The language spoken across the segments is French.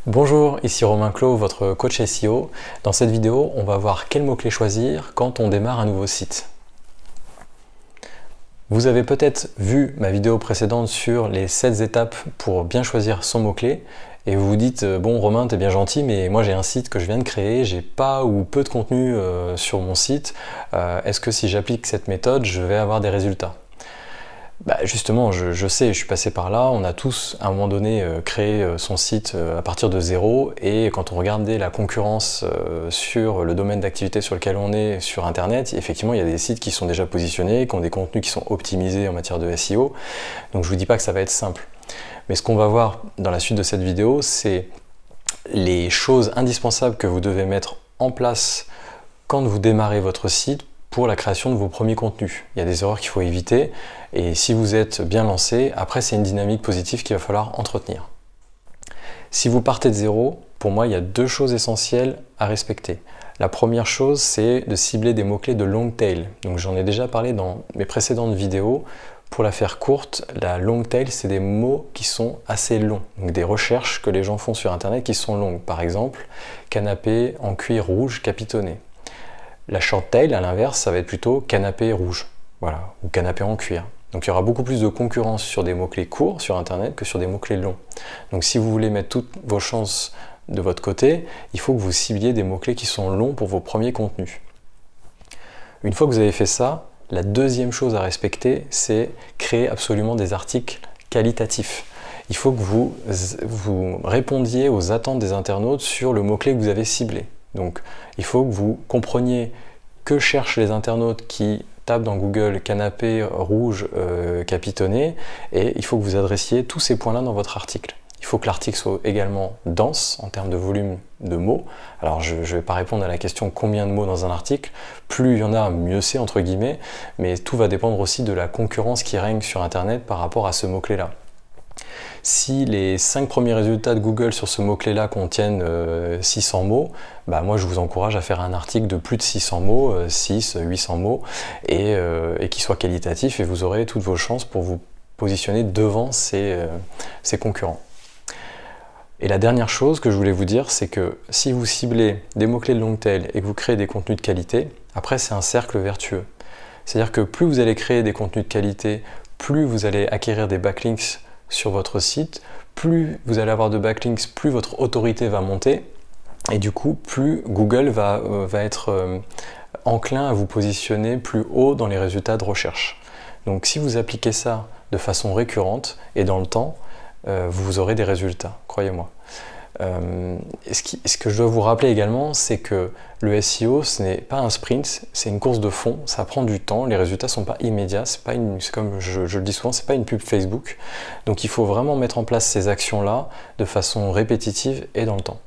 Bonjour, ici Romain Clos, votre coach SEO. Dans cette vidéo, on va voir quels mots-clés choisir quand on démarre un nouveau site. Vous avez peut-être vu ma vidéo précédente sur les 7 étapes pour bien choisir son mot-clé et vous vous dites bon Romain, t'es bien gentil, mais moi j'ai un site que je viens de créer, j'ai pas ou peu de contenu sur mon site. Est-ce que si j'applique cette méthode, je vais avoir des résultats ? Justement, je sais, je suis passé par là, on a tous à un moment donné créé son site à partir de zéro, et quand on regardait la concurrence sur le domaine d'activité sur lequel on est sur internet, effectivement il y a des sites qui sont déjà positionnés, qui ont des contenus qui sont optimisés en matière de SEO, donc je vous dis pas que ça va être simple. Mais ce qu'on va voir dans la suite de cette vidéo, c'est les choses indispensables que vous devez mettre en place quand vous démarrez votre site pour la création de vos premiers contenus. Il y a des erreurs qu'il faut éviter, et si vous êtes bien lancé, après c'est une dynamique positive qu'il va falloir entretenir. Si vous partez de zéro, pour moi il y a deux choses essentielles à respecter. La première chose, c'est de cibler des mots-clés de long tail. Donc j'en ai déjà parlé dans mes précédentes vidéos. Pour la faire courte, la long tail, c'est des mots qui sont assez longs. Donc des recherches que les gens font sur internet qui sont longues. Par exemple, canapé en cuir rouge capitonné. La short tail, à l'inverse, ça va être plutôt canapé rouge, voilà, ou canapé en cuir. Donc il y aura beaucoup plus de concurrence sur des mots-clés courts sur internet que sur des mots-clés longs. Donc si vous voulez mettre toutes vos chances de votre côté, il faut que vous cibliez des mots-clés qui sont longs pour vos premiers contenus. Une fois que vous avez fait ça, la deuxième chose à respecter, c'est créer absolument des articles qualitatifs. Il faut que vous répondiez aux attentes des internautes sur le mot-clé que vous avez ciblé. Donc il faut que vous compreniez que cherchent les internautes qui tapent dans Google canapé rouge capitonné, et il faut que vous adressiez tous ces points-là dans votre article. Il faut que l'article soit également dense en termes de volume de mots. Alors je ne vais pas répondre à la question combien de mots dans un article, plus il y en a mieux c'est entre guillemets, mais tout va dépendre aussi de la concurrence qui règne sur internet par rapport à ce mot-clé-là. Si les 5 premiers résultats de Google sur ce mot-clé-là contiennent 600 mots, moi je vous encourage à faire un article de plus de 600 mots, 6, 800 mots, et qui soit qualitatif, et vous aurez toutes vos chances pour vous positionner devant ces concurrents. Et la dernière chose que je voulais vous dire, c'est que si vous ciblez des mots-clés de long tail et que vous créez des contenus de qualité, après c'est un cercle vertueux. C'est-à-dire que plus vous allez créer des contenus de qualité, plus vous allez acquérir des backlinks sur votre site, plus vous allez avoir de backlinks, plus votre autorité va monter, et du coup plus Google va être enclin à vous positionner plus haut dans les résultats de recherche. Donc si vous appliquez ça de façon récurrente et dans le temps, vous aurez des résultats, croyez-moi. Ce que je dois vous rappeler également, c'est que le SEO, ce n'est pas un sprint, c'est une course de fond, ça prend du temps, les résultats ne sont pas immédiats, c'est comme je le dis souvent, c'est pas une pub Facebook. Donc il faut vraiment mettre en place ces actions-là de façon répétitive et dans le temps.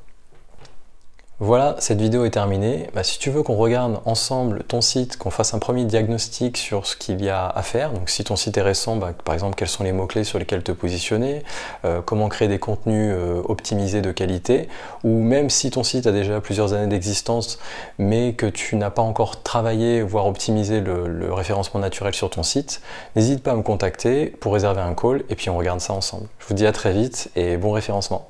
Voilà, cette vidéo est terminée. Si tu veux qu'on regarde ensemble ton site, qu'on fasse un premier diagnostic sur ce qu'il y a à faire, donc si ton site est récent, par exemple quels sont les mots-clés sur lesquels te positionner, comment créer des contenus optimisés de qualité, ou même si ton site a déjà plusieurs années d'existence, mais que tu n'as pas encore travaillé, voire optimisé le référencement naturel sur ton site, n'hésite pas à me contacter pour réserver un call, et puis on regarde ça ensemble. Je vous dis à très vite et bon référencement.